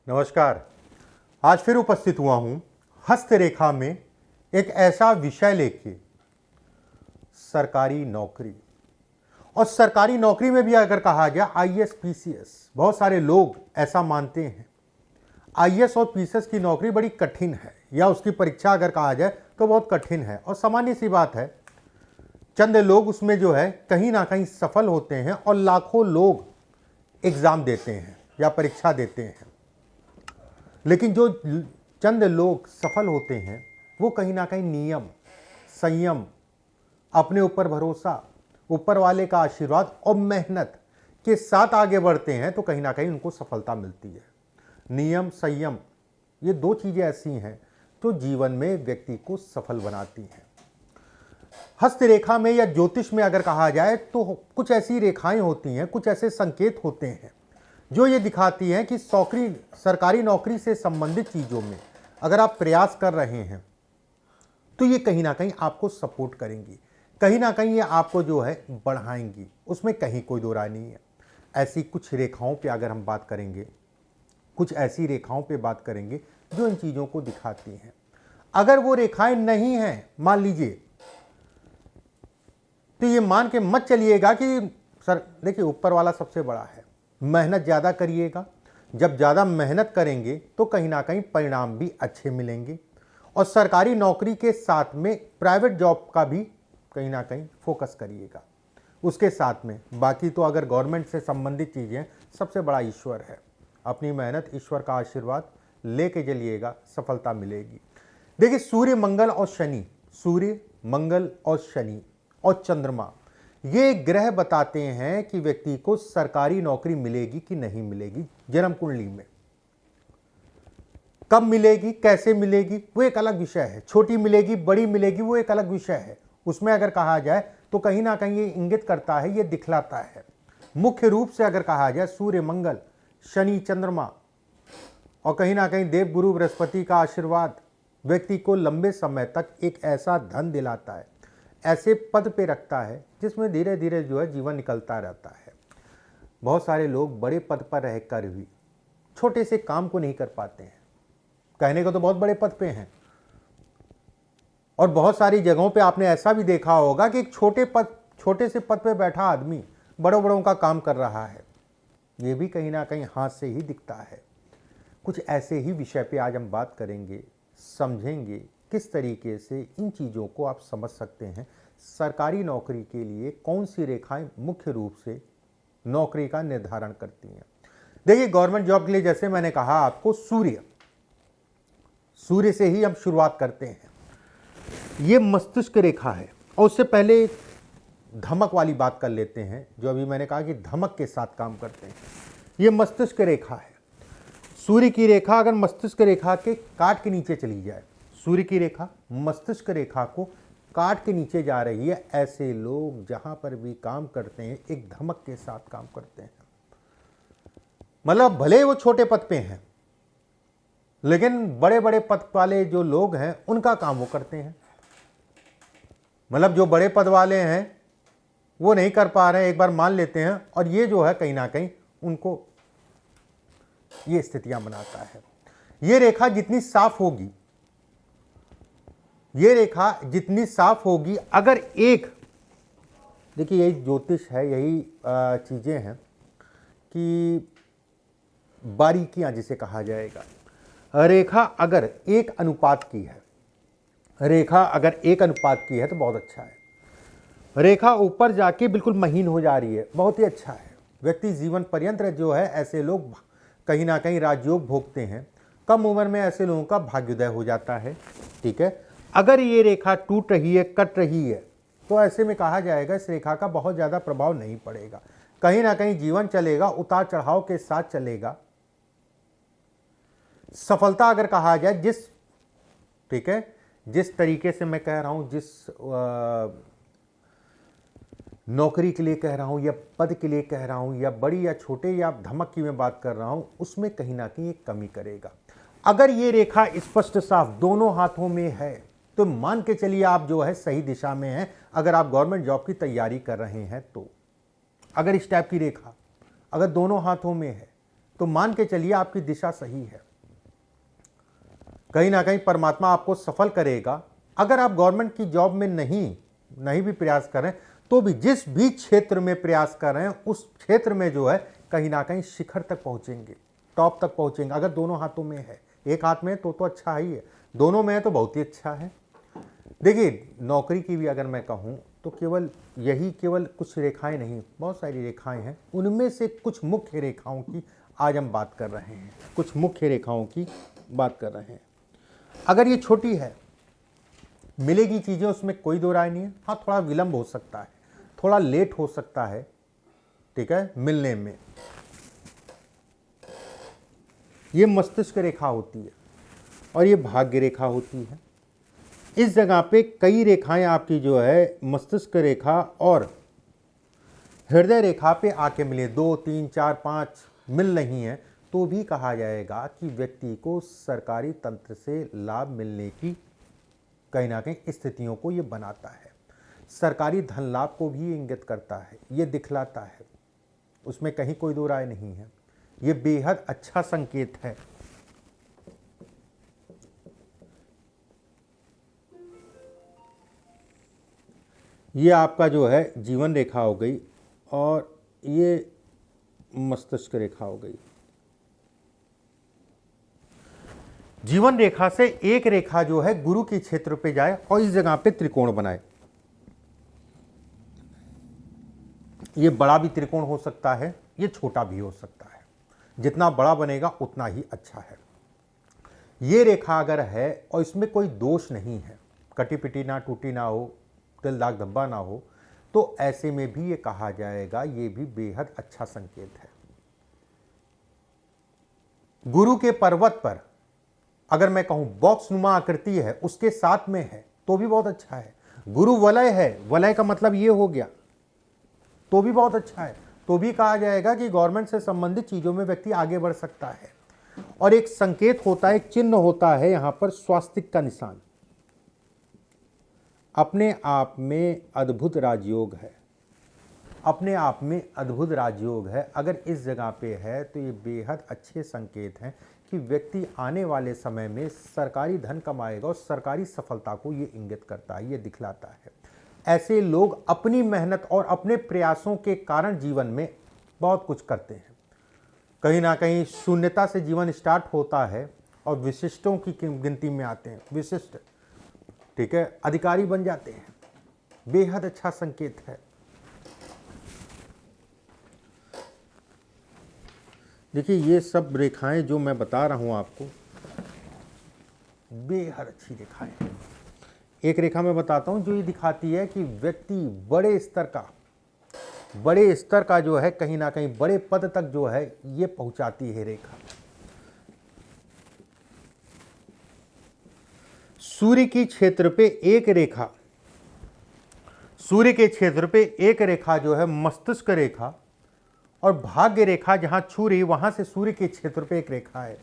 नमस्कार। आज फिर उपस्थित हुआ हूं हस्तरेखा में एक ऐसा विषय लेके, सरकारी नौकरी। और सरकारी नौकरी में भी अगर कहा जाए आईएएस पीसीएस, बहुत सारे लोग ऐसा मानते हैं आईएएस और पीसीएस की नौकरी बड़ी कठिन है, या उसकी परीक्षा अगर कहा जाए तो बहुत कठिन है। और सामान्य सी बात है, चंद लोग उसमें जो है कहीं ना कहीं सफल होते हैं और लाखों लोग एग्जाम देते हैं या परीक्षा देते हैं। लेकिन जो चंद लोग सफल होते हैं वो कहीं ना कहीं नियम, संयम, अपने ऊपर भरोसा, ऊपर वाले का आशीर्वाद और मेहनत के साथ आगे बढ़ते हैं तो कहीं ना कहीं उनको सफलता मिलती है। नियम, संयम, ये दो चीज़ें ऐसी हैं जो जीवन में व्यक्ति को सफल बनाती हैं। हस्तरेखा में या ज्योतिष में अगर कहा जाए तो कुछ ऐसी रेखाएं होती हैं, कुछ ऐसे संकेत होते हैं जो ये दिखाती हैं कि सरकारी नौकरी से संबंधित चीज़ों में अगर आप प्रयास कर रहे हैं तो ये कहीं ना कहीं आपको सपोर्ट करेंगी, कहीं ना कहीं ये आपको जो है बढ़ाएंगी, उसमें कहीं कोई दो राय नहीं है। ऐसी कुछ रेखाओं पे अगर हम बात करेंगे, कुछ ऐसी रेखाओं पे बात करेंगे जो इन चीज़ों को दिखाती हैं। अगर वो रेखाएं नहीं हैं, मान लीजिए, तो ये मान के मत चलिएगा कि सर देखिए ऊपर वाला सबसे बड़ा है, मेहनत ज़्यादा करिएगा। जब ज़्यादा मेहनत करेंगे तो कहीं ना कहीं परिणाम भी अच्छे मिलेंगे। और सरकारी नौकरी के साथ में प्राइवेट जॉब का भी कहीं ना कहीं फोकस करिएगा उसके साथ में। बाकी तो अगर गवर्नमेंट से संबंधित चीज़ें, सबसे बड़ा ईश्वर है। अपनी मेहनत, ईश्वर का आशीर्वाद लेके चलिएगा, सफलता मिलेगी। देखिए, सूर्य, मंगल और शनि, सूर्य, मंगल और शनि और चंद्रमा, ये ग्रह बताते हैं कि व्यक्ति को सरकारी नौकरी मिलेगी कि नहीं मिलेगी। जन्म कुंडली में कब मिलेगी, कैसे मिलेगी, वो एक अलग विषय है। छोटी मिलेगी, बड़ी मिलेगी, वो एक अलग विषय है। उसमें अगर कहा जाए तो कहीं ना कहीं ये इंगित करता है, ये दिखलाता है। मुख्य रूप से अगर कहा जाए सूर्य, मंगल, शनि, चंद्रमा और कहीं ना कहीं देव गुरु बृहस्पति का आशीर्वाद व्यक्ति को लंबे समय तक एक ऐसा धन दिलाता है, ऐसे पद पे रखता है जिसमें धीरे धीरे जो है जीवन निकलता रहता है। बहुत सारे लोग बड़े पद पर रहकर भी छोटे से काम को नहीं कर पाते हैं। कहने को तो बहुत बड़े पद पे हैं, और बहुत सारी जगहों पे आपने ऐसा भी देखा होगा कि एक छोटे से पद पे बैठा आदमी बड़ों बड़ों का काम कर रहा है। ये भी कहीं ना कहीं हाथ से ही दिखता है। कुछ ऐसे ही विषय पे आज हम बात करेंगे, समझेंगे किस तरीके से इन चीज़ों को आप समझ सकते हैं। सरकारी नौकरी के लिए कौन सी रेखाएं मुख्य रूप से नौकरी का निर्धारण करती हैं। देखिए, गवर्नमेंट जॉब के लिए जैसे मैंने कहा आपको, सूर्य से ही हम शुरुआत करते हैं। ये मस्तिष्क रेखा है। और उससे पहले धमक वाली बात कर लेते हैं, जो अभी मैंने कहा कि धमक के साथ काम करते हैं। ये मस्तिष्क रेखा है। सूर्य की रेखा अगर मस्तिष्क रेखा के काट के नीचे चली जाए, सूर्य की रेखा मस्तिष्क रेखा को काट के नीचे जा रही है, ऐसे लोग जहां पर भी काम करते हैं एक धमक के साथ काम करते हैं। मतलब भले वो छोटे पद पे हैं, लेकिन बड़े बड़े पद वाले जो लोग हैं उनका काम वो करते हैं। मतलब जो बड़े पद वाले हैं वो नहीं कर पा रहे हैं, एक बार मान लेते हैं, और ये जो है कहीं ना कहीं उनको ये स्थितियां बनाता है। ये रेखा जितनी साफ होगी, ये रेखा जितनी साफ होगी, अगर एक, देखिए यही ज्योतिष है, यही चीज़ें हैं कि बारीकियां जिसे कहा जाएगा। रेखा अगर एक अनुपात की है, रेखा अगर एक अनुपात की है तो बहुत अच्छा है। रेखा ऊपर जाके बिल्कुल महीन हो जा रही है, बहुत ही अच्छा है। व्यक्ति जीवन पर्यंत जो है, ऐसे लोग कहीं ना कहीं राजयोग भोगते हैं। कम उम्र में ऐसे लोगों का भाग्योदय हो जाता है। ठीक है, अगर ये रेखा टूट रही है, कट रही है, तो ऐसे में कहा जाएगा इस रेखा का बहुत ज़्यादा प्रभाव नहीं पड़ेगा। कहीं ना कहीं जीवन चलेगा, उतार चढ़ाव के साथ चलेगा। सफलता अगर कहा जाए ठीक है, जिस तरीके से मैं कह रहा हूं, जिस नौकरी के लिए कह रहा हूं या पद के लिए कह रहा हूं या बड़ी या छोटे या धमक की मैं बात कर रहा हूं, उसमें कहीं ना कहीं एक कमी करेगा। अगर ये रेखा स्पष्ट साफ दोनों हाथों में है तो मान के चलिए आप जो है सही दिशा में हैं। अगर आप गवर्नमेंट जॉब की तैयारी कर रहे हैं तो अगर इस टाइप की रेखा अगर दोनों हाथों में है तो मान के चलिए आपकी दिशा सही है। कहीं ना कहीं परमात्मा आपको सफल करेगा। अगर आप गवर्नमेंट की जॉब में नहीं भी प्रयास करें तो भी जिस भी क्षेत्र में प्रयास कर रहे हैं उस क्षेत्र में जो है कहीं ना कहीं शिखर तक पहुंचेंगे, टॉप तक पहुंचेंगे। अगर दोनों हाथों में है, एक हाथ में तो अच्छा ही है, दोनों में है तो बहुत ही अच्छा है। देखिए, नौकरी की भी अगर मैं कहूँ तो केवल कुछ रेखाएं नहीं, बहुत सारी रेखाएं हैं। उनमें से कुछ मुख्य रेखाओं की आज हम बात कर रहे हैं, कुछ मुख्य रेखाओं की बात कर रहे हैं। अगर ये छोटी है, मिलेगी चीज़ें, उसमें कोई दो राय नहीं है। हाँ, थोड़ा विलंब हो सकता है, थोड़ा लेट हो सकता है, ठीक है, मिलने में। ये मस्तिष्क रेखा होती है और ये भाग्य रेखा होती है। इस जगह पे कई रेखाएं आपकी जो है मस्तिष्क रेखा और हृदय रेखा पे आके मिले, 2, 3, 4, 5 मिल रही हैं, तो भी कहा जाएगा कि व्यक्ति को सरकारी तंत्र से लाभ मिलने की कहीं ना कहीं स्थितियों को ये बनाता है। सरकारी धन लाभ को भी इंगित करता है, ये दिखलाता है, उसमें कहीं कोई दो राय नहीं है। ये बेहद अच्छा संकेत है। ये आपका जो है जीवन रेखा हो गई और ये मस्तिष्क रेखा हो गई। जीवन रेखा से एक रेखा जो है गुरु के क्षेत्र पे जाए और इस जगह पे त्रिकोण बनाए। ये बड़ा भी त्रिकोण हो सकता है, ये छोटा भी हो सकता है। जितना बड़ा बनेगा उतना ही अच्छा है। ये रेखा अगर है और इसमें कोई दोष नहीं है, कटी पिटी ना, टूटी ना हो, तिल दाग धब्बा ना हो, तो ऐसे में भी ये कहा जाएगा ये भी बेहद अच्छा संकेत है। गुरु के पर्वत पर अगर मैं कहूं बॉक्स नुमा आकृति है, उसके साथ में है तो भी बहुत अच्छा है। गुरु वलय है, वलय का मतलब ये हो गया, तो भी बहुत अच्छा है। तो भी कहा जाएगा कि गवर्नमेंट से संबंधित चीजों में व्यक्ति आगे बढ़ सकता है। और एक संकेत होता है, एक चिन्ह होता है यहां पर स्वास्तिक का निशान। अपने आप में अद्भुत राजयोग है, अपने आप में अद्भुत राजयोग है। अगर इस जगह पे है तो ये बेहद अच्छे संकेत हैं कि व्यक्ति आने वाले समय में सरकारी धन कमाएगा और सरकारी सफलता को ये इंगित करता है, ये दिखलाता है। ऐसे लोग अपनी मेहनत और अपने प्रयासों के कारण जीवन में बहुत कुछ करते हैं। कहीं ना कहीं शून्यता से जीवन स्टार्ट होता है और विशिष्टों की गिनती में आते हैं, विशिष्ट, ठीक है, अधिकारी बन जाते हैं। बेहद अच्छा संकेत है। देखिए, ये सब रेखाएं जो मैं बता रहा हूं आपको, बेहद अच्छी रेखाएं हैं। एक रेखा मैं बताता हूं जो ये दिखाती है कि व्यक्ति बड़े स्तर का जो है कहीं ना कहीं बड़े पद तक जो है ये पहुंचाती है रेखा। सूर्य के क्षेत्र पे एक रेखा, सूर्य के क्षेत्र पे एक रेखा जो है मस्तिष्क रेखा और भाग्य रेखा जहां छू रही वहां से सूर्य के क्षेत्र पे एक रेखा है।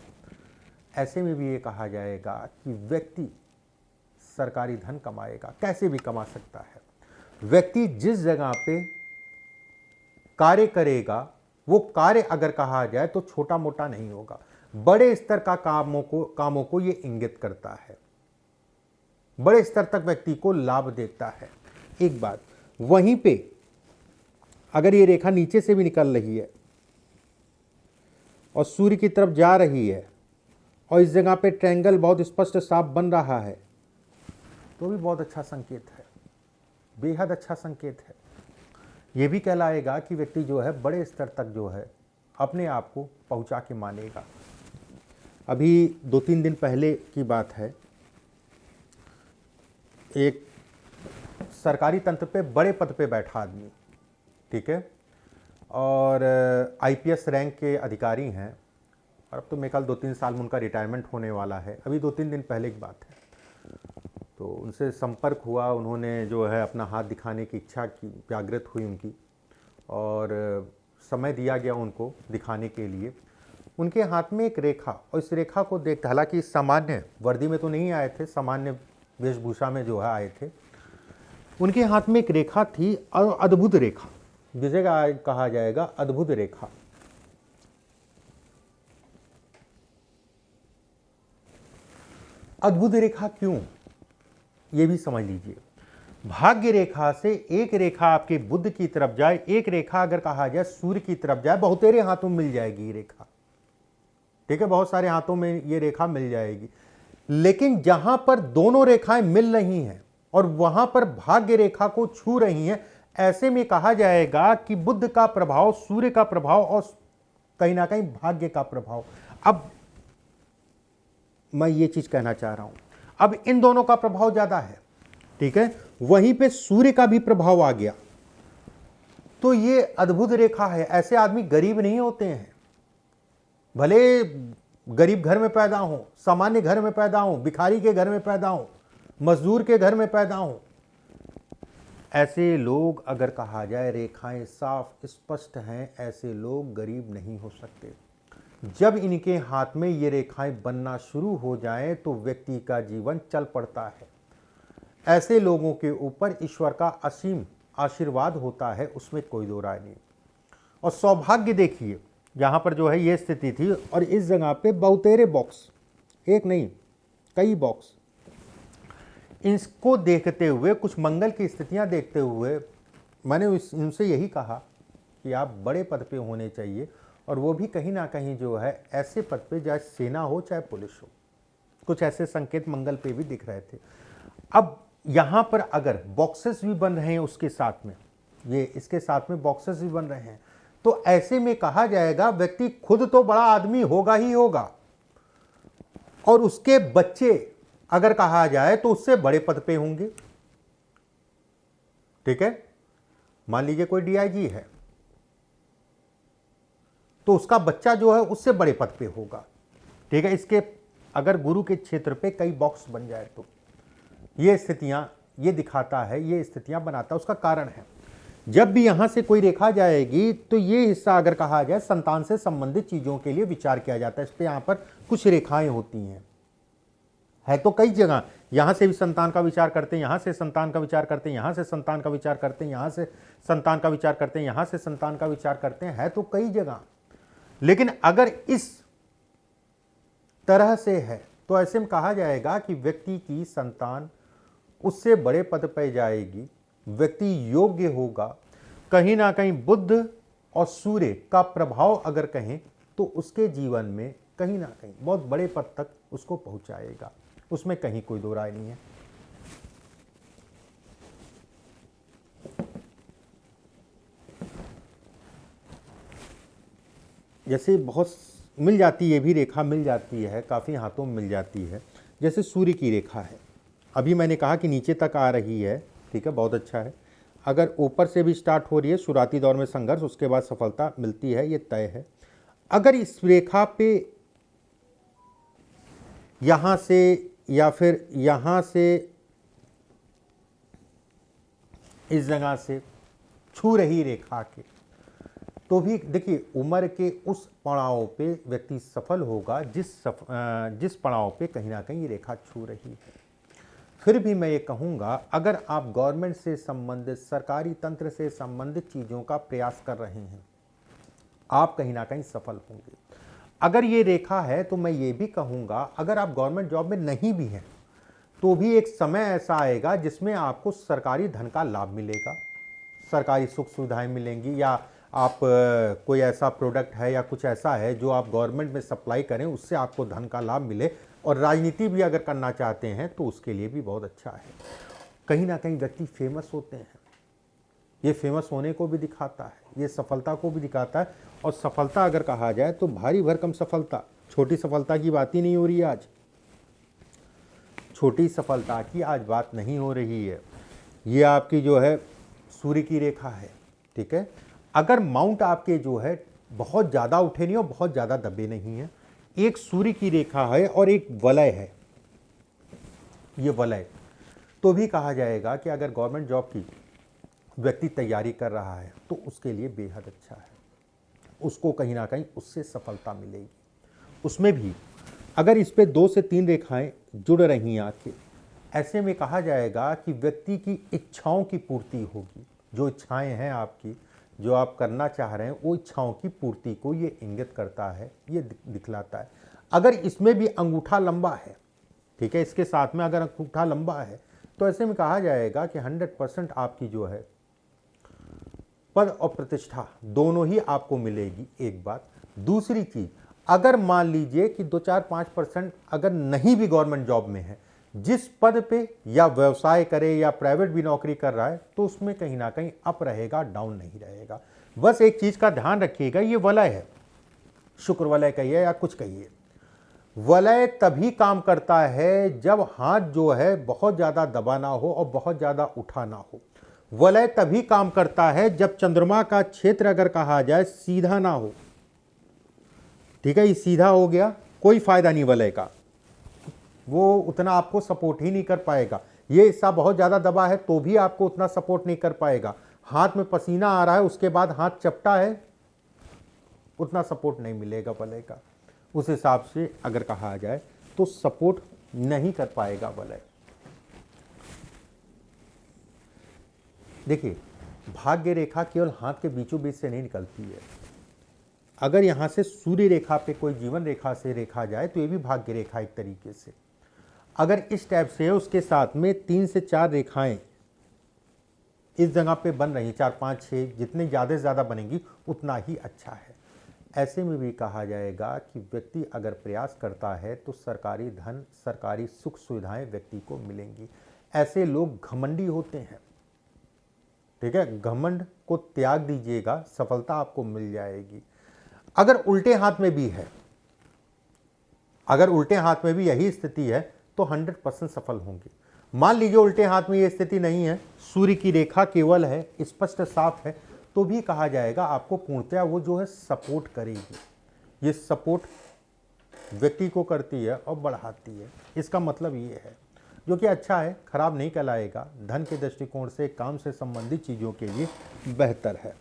ऐसे में भी ये कहा जाएगा कि व्यक्ति सरकारी धन कमाएगा, कैसे भी कमा सकता है। व्यक्ति जिस जगह पे कार्य करेगा वो कार्य अगर कहा जाए तो छोटा मोटा नहीं होगा, बड़े स्तर का कामों को ये इंगित करता है, बड़े स्तर तक व्यक्ति को लाभ देता है। एक बात, वहीं पे अगर ये रेखा नीचे से भी निकल रही है और सूर्य की तरफ जा रही है और इस जगह पे ट्रायंगल बहुत स्पष्ट साफ बन रहा है तो भी बहुत अच्छा संकेत है, बेहद अच्छा संकेत है। ये भी कहलाएगा कि व्यक्ति जो है बड़े स्तर तक जो है अपने आप को पहुंचा के मानेगा। अभी 2-3 दिन पहले की बात है, एक सरकारी तंत्र पे बड़े पद पे बैठा आदमी, ठीक है, और आईपीएस रैंक के अधिकारी हैं और अब तो मेरे ख्याल 2-3 साल में उनका रिटायरमेंट होने वाला है। अभी 2-3 दिन पहले की बात है, तो उनसे संपर्क हुआ, उन्होंने जो है अपना हाथ दिखाने की इच्छा की, जागृत हुई उनकी और समय दिया गया उनको दिखाने के लिए। उनके हाथ में एक रेखा, और इस रेखा को देख, हालांकि सामान्य वर्दी में तो नहीं आए थे, सामान्य वेशभूषा में जो है आए थे। उनके हाथ में एक रेखा थी, अद्भुत रेखा, जिसे कहा जाएगा अद्भुत रेखा। अद्भुत रेखा क्यों, ये भी समझ लीजिए। भाग्य रेखा से एक रेखा आपके बुध की तरफ जाए, एक रेखा अगर कहा जाए सूर्य की तरफ जाए, बहुतेरे हाथों में मिल जाएगी ये रेखा, ठीक है, बहुत सारे हाथों में ये रेखा मिल जाएगी। लेकिन जहां पर दोनों रेखाएं मिल रही हैं और वहां पर भाग्य रेखा को छू रही हैं, ऐसे में कहा जाएगा कि बुध का प्रभाव, सूर्य का प्रभाव और कहीं ना कहीं भाग्य का प्रभाव। अब मैं ये चीज कहना चाह रहा हूं, अब इन दोनों का प्रभाव ज्यादा है, ठीक है, वहीं पे सूर्य का भी प्रभाव आ गया, तो ये अद्भुत रेखा है। ऐसे आदमी गरीब नहीं होते हैं, भले गरीब घर में पैदा हो, सामान्य घर में पैदा हो, भिखारी के घर में पैदा हो, मजदूर के घर में पैदा हो, ऐसे लोग अगर कहा जाए रेखाएं साफ स्पष्ट हैं, ऐसे लोग गरीब नहीं हो सकते। जब इनके हाथ में ये रेखाएं बनना शुरू हो जाएं तो व्यक्ति का जीवन चल पड़ता है। ऐसे लोगों के ऊपर ईश्वर का असीम आशीर्वाद होता है, उसमें कोई दो राय नहीं। और सौभाग्य देखिए, यहाँ पर जो है ये स्थिति थी और इस जगह पे बहुतेरे बॉक्स, एक नहीं कई बॉक्स, इसको देखते हुए, कुछ मंगल की स्थितियाँ देखते हुए मैंने इनसे यही कहा कि आप बड़े पद पे होने चाहिए, और वो भी कहीं ना कहीं जो है ऐसे पद पे, चाहे सेना हो चाहे पुलिस हो। कुछ ऐसे संकेत मंगल पे भी दिख रहे थे। अब यहाँ पर अगर बॉक्सेस भी बन रहे हैं उसके साथ में, ये इसके साथ में बॉक्सेस भी बन रहे हैं, तो ऐसे में कहा जाएगा व्यक्ति खुद तो बड़ा आदमी होगा ही होगा, और उसके बच्चे अगर कहा जाए तो उससे बड़े पद पे होंगे, ठीक है। मान लीजिए कोई डीआईजी है तो उसका बच्चा जो है उससे बड़े पद पे होगा, ठीक है। इसके अगर गुरु के क्षेत्र पे कई बॉक्स बन जाए तो ये स्थितियां, ये दिखाता है, ये स्थितियां बनाता है। उसका कारण है, जब भी यहां से कोई रेखा जाएगी तो ये हिस्सा अगर कहा जाए संतान से संबंधित चीजों के लिए विचार किया जाता है। इस पे यहां पर कुछ रेखाएं होती हैं, है तो कई जगह, यहां से भी संतान का विचार करते हैं, यहां से संतान का विचार करते हैं, यहां से संतान का विचार करते हैं, यहां से संतान का विचार करते हैं, यहां से संतान का विचार करते हैं, है तो कई जगह। लेकिन अगर इस तरह से है तो ऐसे में कहा जाएगा कि व्यक्ति की संतान उससे बड़े पद पर जाएगी, व्यक्ति योग्य होगा। कहीं ना कहीं बुध और सूर्य का प्रभाव अगर कहें तो उसके जीवन में कहीं ना कहीं बहुत बड़े पद तक उसको पहुंचाएगा, उसमें कहीं कोई दो राय नहीं है। जैसे बहुत मिल जाती है, ये भी रेखा मिल जाती है, काफ़ी हाथों में मिल जाती है। जैसे सूर्य की रेखा है, अभी मैंने कहा कि नीचे तक आ रही है, ठीक है, बहुत अच्छा है। अगर ऊपर से भी स्टार्ट हो रही है, शुरुआती दौर में संघर्ष, उसके बाद सफलता मिलती है, ये तय है। अगर इस रेखा पे यहाँ से या फिर यहाँ से इस जगह से छू रही रेखा के, तो भी देखिए उम्र के उस पड़ाव पे व्यक्ति सफल होगा जिस पड़ाव पे कहीं ना कहीं ये रेखा छू रही है। फिर भी मैं ये कहूँगा, अगर आप गवर्नमेंट से संबंधित, सरकारी तंत्र से संबंधित चीज़ों का प्रयास कर रहे हैं, आप कहीं ना कहीं सफल होंगे। अगर ये रेखा है तो मैं ये भी कहूँगा, अगर आप गवर्नमेंट जॉब में नहीं भी हैं तो भी एक समय ऐसा आएगा जिसमें आपको सरकारी धन का लाभ मिलेगा, सरकारी सुख सुविधाएं मिलेंगी, या आप कोई ऐसा प्रोडक्ट है या कुछ ऐसा है जो आप गवर्नमेंट में सप्लाई करें, उससे आपको धन का लाभ मिले। और राजनीति भी अगर करना चाहते हैं तो उसके लिए भी बहुत अच्छा है। कहीं ना कहीं व्यक्ति फेमस होते हैं, ये फेमस होने को भी दिखाता है, ये सफलता को भी दिखाता है। और सफलता अगर कहा जाए तो भारी भरकम सफलता, छोटी सफलता की बात ही नहीं हो रही है आज, छोटी सफलता की आज बात नहीं हो रही है। ये आपकी जो है सूर्य की रेखा है, ठीक है। अगर माउंट आपके जो है बहुत ज़्यादा उठे नहीं और बहुत ज़्यादा दबे नहीं है, एक सूर्य की रेखा है और एक वलय है, ये वलय, तो भी कहा जाएगा कि अगर गवर्नमेंट जॉब की व्यक्ति तैयारी कर रहा है तो उसके लिए बेहद अच्छा है, उसको कहीं ना कहीं उससे सफलता मिलेगी। उसमें भी अगर इस पे 2 से 3 रेखाएं जुड़ रही हैं आके, ऐसे में कहा जाएगा कि व्यक्ति की इच्छाओं की पूर्ति होगी। जो इच्छाएं हैं आपकी, जो आप करना चाह रहे हैं, वो इच्छाओं की पूर्ति को ये इंगित करता है, ये दिखलाता है। अगर इसमें भी अंगूठा लंबा है, ठीक है। इसके साथ में अगर अंगूठा लंबा है तो ऐसे में कहा जाएगा कि 100% आपकी जो है पद और प्रतिष्ठा दोनों ही आपको मिलेगी, एक बात। दूसरी चीज, अगर मान लीजिए कि 2-4-5% अगर नहीं भी गवर्नमेंट जॉब में है, जिस पद पे या व्यवसाय करे या प्राइवेट भी नौकरी कर रहा है, तो उसमें कहीं ना कहीं अप रहेगा, डाउन नहीं रहेगा। बस एक चीज का ध्यान रखिएगा, ये वलय है, शुक्र वलय कहिए या कुछ कहिए, वलय तभी काम करता है जब हाथ जो है बहुत ज्यादा दबा ना हो और बहुत ज्यादा उठा ना हो। वलय तभी काम करता है जब चंद्रमा का क्षेत्र अगर कहा जाए सीधा ना हो, ठीक है। ये सीधा हो गया, कोई फायदा नहीं वलय का, वो उतना आपको सपोर्ट ही नहीं कर पाएगा। ये हिस्सा बहुत ज्यादा दबा है तो भी आपको उतना सपोर्ट नहीं कर पाएगा। हाथ में पसीना आ रहा है, उसके बाद हाथ चपटा है, उतना सपोर्ट नहीं मिलेगा वलय का। उस हिसाब से अगर कहा जाए तो सपोर्ट नहीं कर पाएगा वलय। देखिए, भाग्य रेखा केवल हाथ के बीचों बीच से नहीं निकलती है। अगर यहां से सूर्य रेखा पे कोई जीवन रेखा से रेखा जाए तो ये भी भाग्य रेखा एक तरीके से। अगर इस टाइप से है, उसके साथ में 3 से 4 रेखाएं इस जगह पे बन रही, 4, 5, 6, जितनी ज़्यादा से ज़्यादा बनेंगी उतना ही अच्छा है। ऐसे में भी कहा जाएगा कि व्यक्ति अगर प्रयास करता है तो सरकारी धन, सरकारी सुख सुविधाएं व्यक्ति को मिलेंगी। ऐसे लोग घमंडी होते हैं, ठीक है। घमंड को त्याग दीजिएगा, सफलता आपको मिल जाएगी। अगर उल्टे हाथ में भी है, अगर उल्टे हाथ में भी यही स्थिति है तो 100% सफल होंगे। मान लीजिए उल्टे हाथ में ये स्थिति नहीं है, सूर्य की रेखा केवल है, स्पष्ट साफ है, तो भी कहा जाएगा आपको पूर्णतया वो जो है सपोर्ट करेगी। ये सपोर्ट व्यक्ति को करती है और बढ़ाती है, इसका मतलब ये है, जो कि अच्छा है, खराब नहीं कहलाएगा। धन के दृष्टिकोण से, काम से संबंधित चीज़ों के लिए बेहतर है।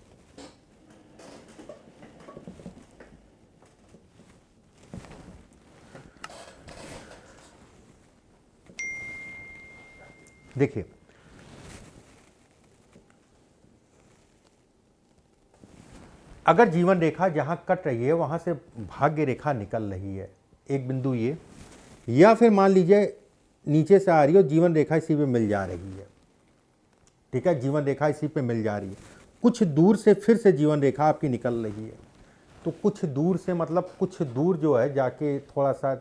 देखिए, अगर जीवन रेखा जहां कट रही है वहां से भाग्य रेखा निकल रही है, एक बिंदु ये, या फिर मान लीजिए नीचे से आ रही है, जीवन रेखा इसी पे मिल जा रही है, ठीक है। जीवन रेखा इसी पे मिल जा रही है, कुछ दूर से फिर से जीवन रेखा आपकी निकल रही है, तो कुछ दूर से मतलब कुछ दूर जो है जाके थोड़ा सा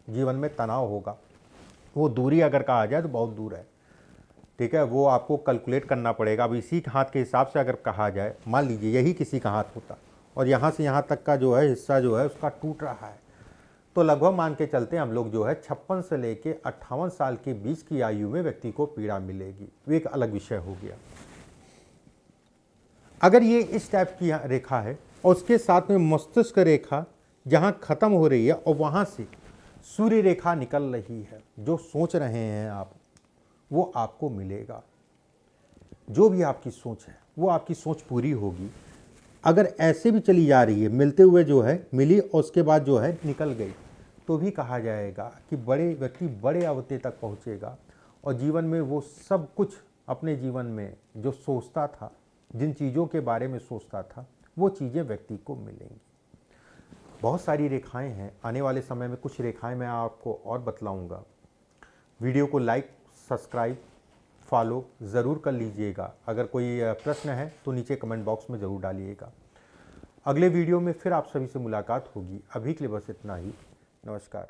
जीवन में तनाव होगा। वो दूरी अगर कहा जाए तो बहुत दूर है, ठीक है। वो आपको कैलकुलेट करना पड़ेगा। अब इसी हाथ के हिसाब से अगर कहा जाए, मान लीजिए यही किसी का हाथ होता और यहाँ से यहाँ तक का जो है हिस्सा जो है उसका टूट रहा है, तो लगभग मान के चलते हैं हम लोग जो है 56 से लेके 58 साल के बीच की आयु में व्यक्ति को पीड़ा मिलेगी। वो एक अलग विषय हो गया। अगर ये इस टाइप की रेखा है और उसके साथ में मस्तिष्क रेखा जहाँ खत्म हो रही है और वहाँ से सूर्य रेखा निकल रही है, जो सोच रहे हैं आप वो आपको मिलेगा। जो भी आपकी सोच है वो आपकी सोच पूरी होगी। अगर ऐसे भी चली जा रही है, मिलते हुए जो है मिली और उसके बाद जो है निकल गई, तो भी कहा जाएगा कि बड़े व्यक्ति बड़े अवते तक पहुँचेगा और जीवन में वो सब कुछ अपने जीवन में जो सोचता था, जिन चीज़ों के बारे में सोचता था, वो चीज़ें व्यक्ति को मिलेंगी। बहुत सारी रेखाएं हैं, आने वाले समय में कुछ रेखाएं मैं आपको और बतलाऊंगा। वीडियो को लाइक, सब्सक्राइब, फॉलो ज़रूर कर लीजिएगा। अगर कोई प्रश्न है तो नीचे कमेंट बॉक्स में ज़रूर डालिएगा। अगले वीडियो में फिर आप सभी से मुलाकात होगी। अभी के लिए बस इतना ही। नमस्कार।